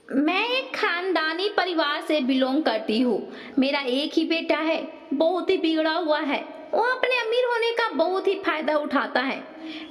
मैं एक खानदानी परिवार से बिलोंग करती हूँ। मेरा एक ही बेटा है, बहुत ही बिगड़ा हुआ है। वो अपने अमीर होने का बहुत ही फायदा उठाता है।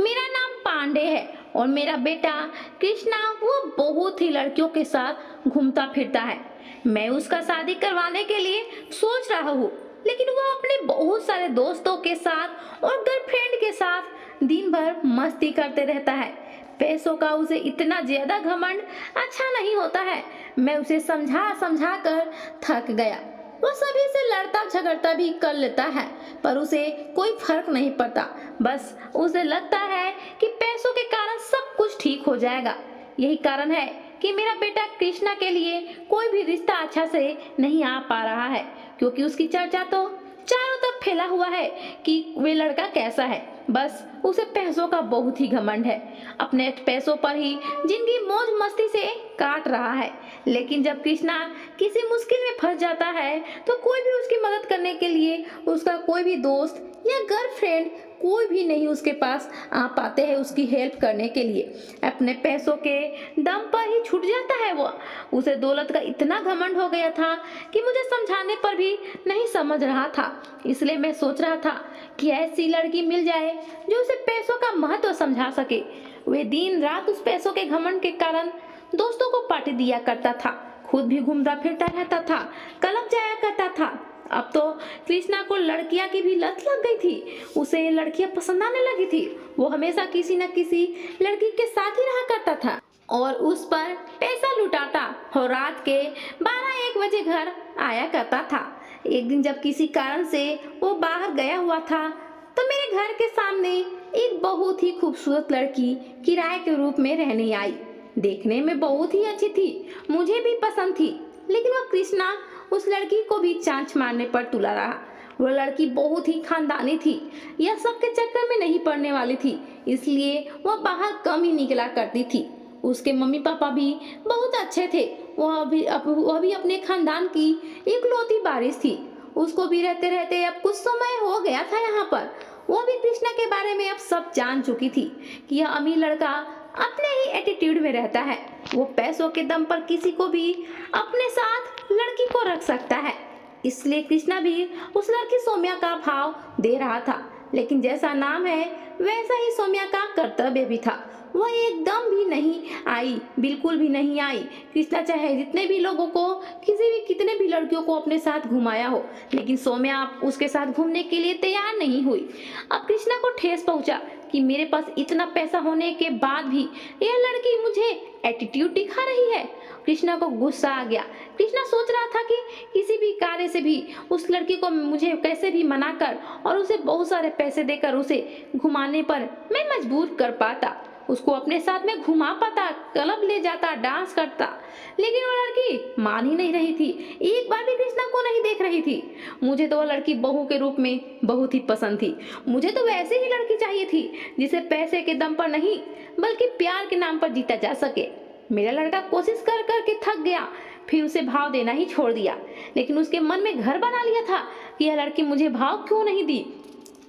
मेरा नाम पांडे है और मेरा बेटा कृष्णा वो बहुत ही लड़कियों के साथ घूमता फिरता है। मैं उसका शादी करवाने के लिए सोच रहा हूँ, लेकिन वो अपने बहुत सारे दोस्तों के साथ और गर्लफ्रेंड के साथ दिन भर मस्ती करते रहता है। पैसों का उसे इतना ज्यादा घमंड अच्छा नहीं होता है। मैं उसे समझा समझा कर थक गया। वो सभी से लड़ता झगड़ता भी कर लेता है, पर उसे कोई फर्क नहीं पड़ता। बस उसे लगता है कि पैसों के कारण सब कुछ ठीक हो जाएगा। यही कारण है कि मेरा बेटा कृष्णा के लिए कोई भी रिश्ता अच्छा से नहीं आ पा रहा है, क्योंकि उसकी चर्चा तो चारों तरफ फैला हुआ है कि वे लड़का कैसा है। बस उसे पैसों का बहुत ही घमंड है। अपने पैसों पर ही जिंदगी मौज मस्ती से काट रहा है। लेकिन जब कृष्णा किसी मुश्किल में फंस जाता है तो कोई भी उसकी मदद करने के लिए, उसका कोई भी दोस्त या गर्लफ्रेंड कोई भी नहीं उसके पास आ पाते हैं उसकी हेल्प करने के लिए। अपने पैसों के दम पर ही छूट जाता है वो। उसे दौलत का इतना घमंड हो गया था कि मुझे समझाने पर भी नहीं समझ रहा था। इसलिए मैं सोच रहा था कि ऐसी लड़की मिल जाए जो उसे पैसों का महत्व समझा सके। वे दिन रात उस पैसों के घमंड के कारण दोस्तों को पार्टी दिया करता था, खुद भी घूमता फिरता रहता था, क्लब जाया करता था। अब तो कृष्णा को लड़कियां की भी लत लग गई थी। उसे लड़कियां पसंद आने लगी थी। वो हमेशा किसी न किसी लड़की के साथ ही रहा करता था और उस पर पैसा लुटाता और रात के 12-1 बजे घर आया करता था। एक दिन जब किसी कारण से वो बाहर गया हुआ था तो मेरे घर के सामने एक बहुत ही खूबसूरत लड़की किराए के रूप में रहने आई। देखने में बहुत ही अच्छी थी, मुझे भी पसंद थी। लेकिन वह कृष्णा उस लड़की को भी चांच मारने पर तुला रहा। वह लड़की बहुत ही खानदानी थी, यह सबके चक्कर में नहीं पड़ने वाली थी, इसलिए वह बाहर कम ही निकला करती थी। उसके मम्मी पापा भी बहुत अच्छे थे। वह भी अपने खानदान की इकलौती वारिस थी। उसको भी रहते रहते अब कुछ समय हो गया था यहाँ पर। वो भी कृष्णा के बारे में अब सब जान चुकी थी कि यह अमीर लड़का अपने ही एटीट्यूड में रहता है। वो पैसों के दम पर किसी को भी अपने साथ लड़की को रख सकता है। इसलिए कृष्णा भी उस लड़की सौम्या का भाव दे रहा था। लेकिन जैसा नाम है वैसा ही सौम्या का कर्तव्य भी था। वह एकदम भी नहीं आई, बिल्कुल भी नहीं आई। कृष्णा चाहे जितने भी लोगों को, किसी भी कितने भी लड़कियों को अपने साथ घुमाया हो, लेकिन सौम्या उसके साथ घूमने के लिए तैयार नहीं हुई। अब कृष्णा को ठेस पहुंचा कि मेरे पास इतना पैसा होने के बाद भी यह लड़की मुझे एटीट्यूड दिखा रही है। कृष्णा को गुस्सा आ गया। कृष्णा सोच रहा था कि किसी भी कार्य से भी उस लड़की को मुझे कैसे भी मनाकर और उसे बहुत सारे पैसे देकर उसे घुमाने पर मैं मजबूर कर पाता, उसको अपने साथ में घुमा पाता, क्लब ले जाता, डांस करता। लेकिन वो लड़की मान ही नहीं रही थी, एक बार भी कृष्णा को नहीं देख रही थी। मुझे तो वो लड़की बहू के रूप में बहुत ही पसंद थी। मुझे तो वैसे ही लड़की चाहिए थी जिसे पैसे के दम पर नहीं बल्कि प्यार के नाम पर जीता जा सके। मेरा लड़का कोशिश कर करके थक गया, फिर उसे भाव देना ही छोड़ दिया। लेकिन उसके मन में घर बना लिया था कि यह लड़की मुझे भाव क्यों नहीं दी।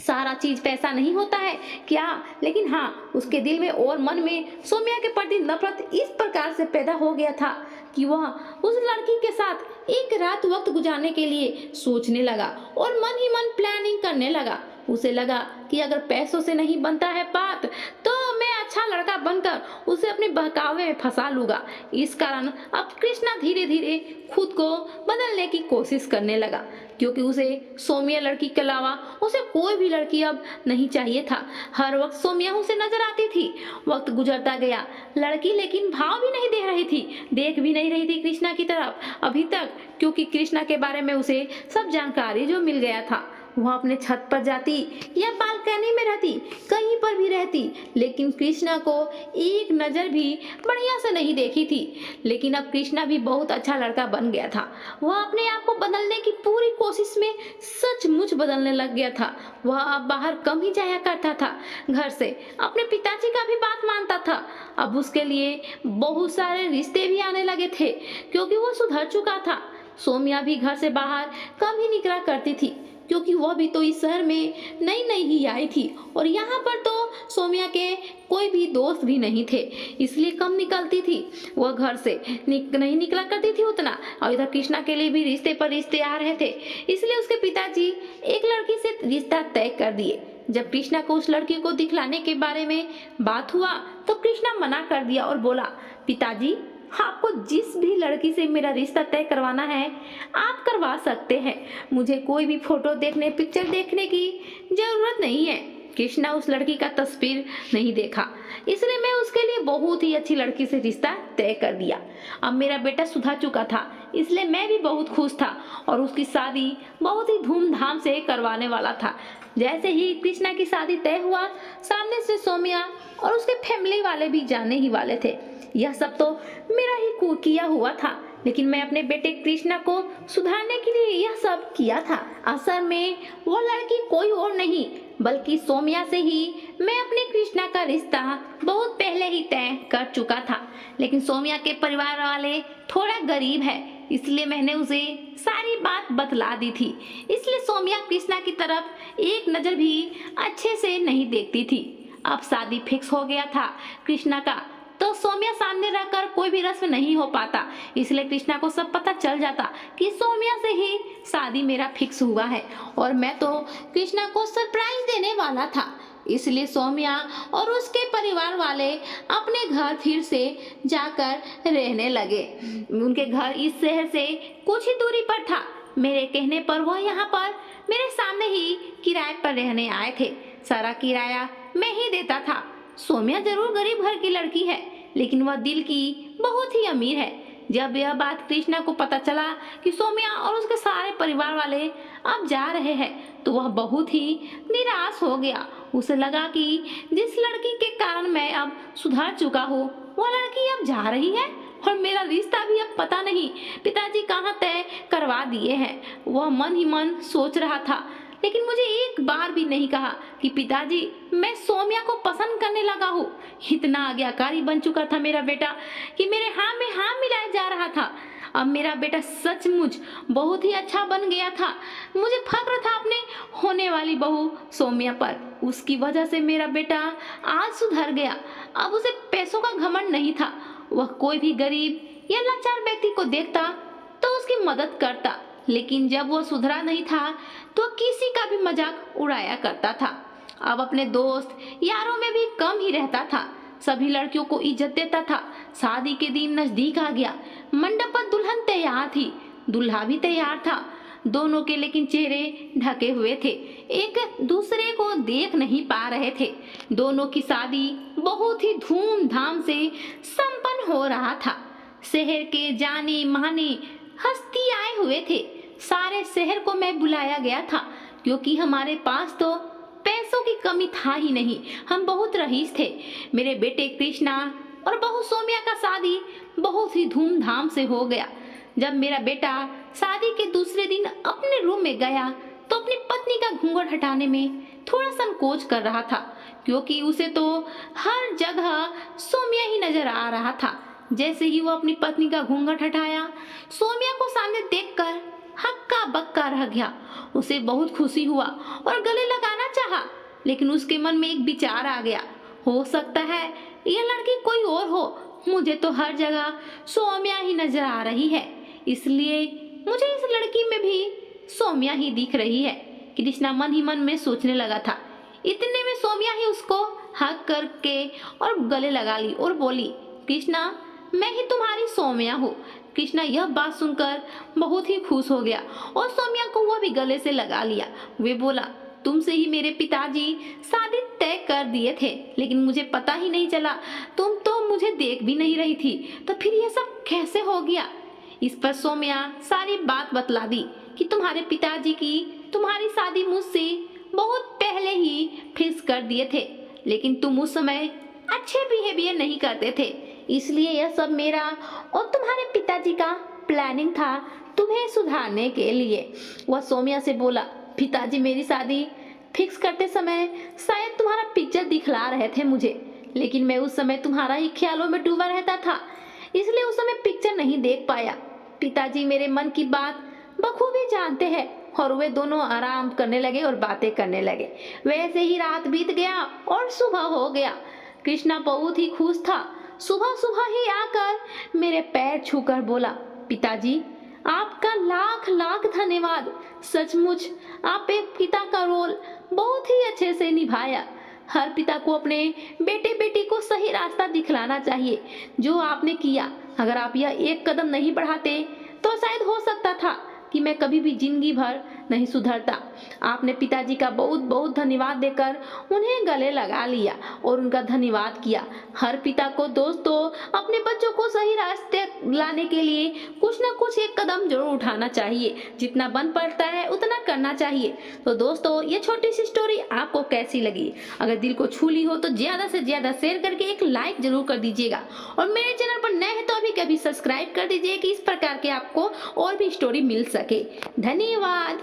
सारा चीज पैसा नहीं होता है क्या? लेकिन हाँ, उसके दिल में और मन में सौम्या के प्रति नफरत इस प्रकार से पैदा हो गया था कि वह उस लड़की के साथ एक रात वक्त गुजारने के लिए सोचने लगा और मन ही मन प्लानिंग करने लगा। उसे लगा कि अगर पैसों से नहीं बनता है बात तो मैं अच्छा लड़का बनकर उसे अपने बहकावे में फंसा लूंगा। इस कारण अब कृष्णा धीरे धीरे खुद को बदलने की कोशिश करने लगा, क्योंकि उसे सौम्या लड़की के अलावा उसे कोई भी लड़की अब नहीं चाहिए था। हर वक्त सौम्या उसे नजर आती थी। वक्त गुजरता गया, लड़की लेकिन भाव भी नहीं दे रही थी, देख भी नहीं रही थी कृष्णा की तरफ अभी तक, क्योंकि कृष्णा के बारे में उसे सब जानकारी जो मिल गया था। वह अपने छत पर जाती या बालकनी में रहती, कहीं पर भी रहती, लेकिन कृष्णा को एक नजर भी बढ़िया से नहीं देखी थी। लेकिन अब कृष्णा भी बहुत अच्छा लड़का बन गया था। वह अपने आप को बदलने की पूरी कोशिश में सचमुच बदलने लग गया था। वह अब बाहर कम ही जाया करता था घर से, अपने पिताजी का भी बात मानता था। अब उसके लिए बहुत सारे रिश्ते भी आने लगे थे, क्योंकि वह सुधर चुका था। सौम्या भी घर से बाहर कम ही निकला करती थी, क्योंकि वह भी तो इस शहर में नई नई ही आई थी और यहाँ पर तो सौम्या के कोई भी दोस्त भी नहीं थे, इसलिए कम निकलती थी। वह घर से नहीं निकला करती थी उतना, और इधर कृष्णा के लिए भी रिश्ते पर रिश्ते आ रहे थे, इसलिए उसके पिताजी एक लड़की से रिश्ता तय कर दिए। जब कृष्णा को उस लड़की को दिखलाने के बारे में बात हुआ तो कृष्णा मना कर दिया और बोला, पिताजी आपको जिस भी लड़की से मेरा रिश्ता तय करवाना है आप करवा सकते हैं, मुझे कोई भी फोटो देखने पिक्चर देखने की जरूरत नहीं है। कृष्णा उस लड़की का तस्वीर नहीं देखा, इसलिए मैं उसके लिए बहुत ही अच्छी लड़की से रिश्ता तय कर दिया। अब मेरा बेटा सुधर चुका था, इसलिए मैं भी बहुत खुश था और उसकी शादी बहुत ही धूमधाम से करवाने वाला था। जैसे ही कृष्णा की शादी तय हुआ, सामने से सौम्या और उसके फैमिली वाले भी जाने ही वाले थे। यह सब तो मेरा ही किया हुआ था, लेकिन मैं अपने बेटे कृष्णा को सुधारने के लिए यह सब किया था। असल में वो लड़की कोई और नहीं बल्कि सौम्या से ही मैं अपने कृष्णा का रिश्ता बहुत पहले ही तय कर चुका था। लेकिन सौम्या के परिवार वाले थोड़ा गरीब है, इसलिए मैंने उसे सारी बात बतला दी थी। इसलिए सौम्या कृष्णा की तरफ एक नजर भी अच्छे से नहीं देखती थी। अब शादी फिक्स हो गया था कृष्णा का, तो सौम्या सामने रहकर कोई भी रस्म नहीं हो पाता, इसलिए कृष्णा को सब पता चल जाता कि सौम्या से ही शादी मेरा फिक्स हुआ है और मैं तो कृष्णा को सरप्राइज देने वाला था। इसलिए सौम्या और उसके परिवार वाले अपने घर फिर से जाकर रहने लगे। उनके घर इस शहर से कुछ ही दूरी पर था। मेरे कहने पर वह यहाँ पर मेरे सामने ही किराए पर रहने आए थे। सारा किराया मैं ही देता था। सौम्या जरूर गरीब घर की लड़की है, लेकिन वह दिल की बहुत ही अमीर है। जब यह बात कृष्णा को पता चला कि सौम्या और उसके सारे परिवार वाले अब जा रहे हैं, तो वह बहुत ही निराश हो गया। उसे लगा कि जिस लड़की के कारण मैं अब सुधर चुका हूँ, वह लड़की अब जा रही है और मेरा रिश्ता भी अब पता नहीं पिताजी कहाँ तय करवा दिए हैं। वह मन ही मन सोच रहा था, लेकिन मुझे एक बार भी नहीं कहा कि पिताजी मैं सौम्या को पसंद करने लगा हूँ। इतना आज्ञाकारी बन चुका था मेरा बेटा कि मेरे हाँ में हाँ मिलाया जा रहा था। अब मेरा बेटा सचमुच बहुत ही अच्छा बन गया था। मुझे फक्र था अपने होने वाली बहू सौम्या पर। उसकी वजह से मेरा बेटा आज सुधर गया। अब उसे पैसों का घमंड नहीं था। वह कोई भी गरीब या लाचार व्यक्ति को देखता तो उसकी मदद करता, लेकिन जब वह सुधरा नहीं था तो किसी का भी मजाक उड़ाया करता था। अब अपने दोस्त यारों में भी कम ही रहता था। सभी लड़कियों को इज्जत देता था। शादी के दिन नजदीक आ गया। मंडप पर दुल्हन तैयार थी, दूल्हा भी तैयार था। दोनों के लेकिन चेहरे ढके हुए थे, एक दूसरे को देख नहीं पा रहे थे। दोनों की शादी बहुत ही धूमधाम से संपन्न हो रहा था। शहर के जाने माने हस्ती आए हुए थे। सारे शहर को मैं बुलाया गया था, क्योंकि हमारे पास तो पैसों की कमी था ही नहीं। हम बहुत रईस थे। मेरे बेटे कृष्णा और बहू सौम्या का शादी बहुत ही धूमधाम से हो गया। जब मेरा बेटा शादी के दूसरे दिन अपने रूम में गया तो अपनी पत्नी का घूंघट हटाने में थोड़ा संकोच कर रहा था, क्योंकि उसे तो हर जगह सौम्या ही नजर आ रहा था। जैसे ही वो अपनी पत्नी का घूंघट हटाया, सौम्या को सामने देखकर हक्का बक्का रह गया। उसे बहुत खुशी हुआ और गले लगाना चाहा, लेकिन उसके मन में एक विचार आ गया, हो सकता है यह लड़की कोई और हो। मुझे तो हर जगह सौम्या ही नजर आ रही है, इसलिए मुझे इस लड़की में भी सौम्या ही दिख रही है। कृष्णा मन ही मन में सोचने लगा था। इतने में सौम्या ही उसको हक करके और गले लगा ली और बोली, कृष्णा मैं ही तुम्हारी सौम्या हूँ। कृष्णा यह बात सुनकर बहुत ही खुश हो गया और सौम्या को वह भी गले से लगा लिया। वे बोला, तुमसे ही मेरे पिताजी शादी तय कर दिए थे, लेकिन मुझे पता ही नहीं चला। तुम तो मुझे देख भी नहीं रही थी, तो फिर यह सब कैसे हो गया? इस पर सौम्या सारी बात बतला दी कि तुम्हारे पिताजी की तुम्हारी शादी मुझसे बहुत पहले ही फिक्स कर दिए थे, लेकिन तुम उस समय अच्छे बिहेवियर नहीं करते थे, इसलिए यह सब मेरा और तुम्हारे पिताजी का प्लानिंग था तुम्हें सुधारने के लिए। वह सौम्या से बोला, पिताजी मेरी शादी फिक्स करते समय शायद तुम्हारा पिक्चर दिखला रहे थे मुझे, लेकिन मैं उस समय तुम्हारा ही ख्यालों में डूबा रहता था, इसलिए उस समय पिक्चर नहीं देख पाया। पिताजी मेरे मन की बात बखूबी जानते हैं और वे दोनों आराम करने लगे और बातें करने लगे। वैसे ही रात बीत गया और सुबह हो गया। कृष्णा बहुत ही खुश था। सुबह सुबह ही आकर मेरे पैर छूकर बोला, पिताजी आपका लाख लाख धन्यवाद। सचमुच आप एक पिता का रोल बहुत ही अच्छे से निभाया। हर पिता को अपने बेटे बेटी को सही रास्ता दिखलाना चाहिए, जो आपने किया। अगर आप यह एक कदम नहीं बढ़ाते तो शायद हो सकता था कि मैं कभी भी जिंदगी भर नहीं सुधरता। आपने पिताजी का बहुत बहुत धन्यवाद देकर उन्हें गले लगा लिया और उनका धन्यवाद किया। हर पिता को दोस्तों अपने बच्चों को सही रास्ते लाने के लिए कुछ ना कुछ एक कदम जरूर उठाना चाहिए। जितना बन पड़ता है उतना करना चाहिए। तो दोस्तों ये छोटी सी स्टोरी आपको कैसी लगी? अगर दिल को छू ली हो तो ज्यादा से ज्यादा शेयर करके एक लाइक जरूर कर दीजिएगा। और मेरे चैनल पर नए हैं तो अभी कभी सब्सक्राइब कर दीजिए कि इस प्रकार के आपको और भी स्टोरी मिल सके। धन्यवाद।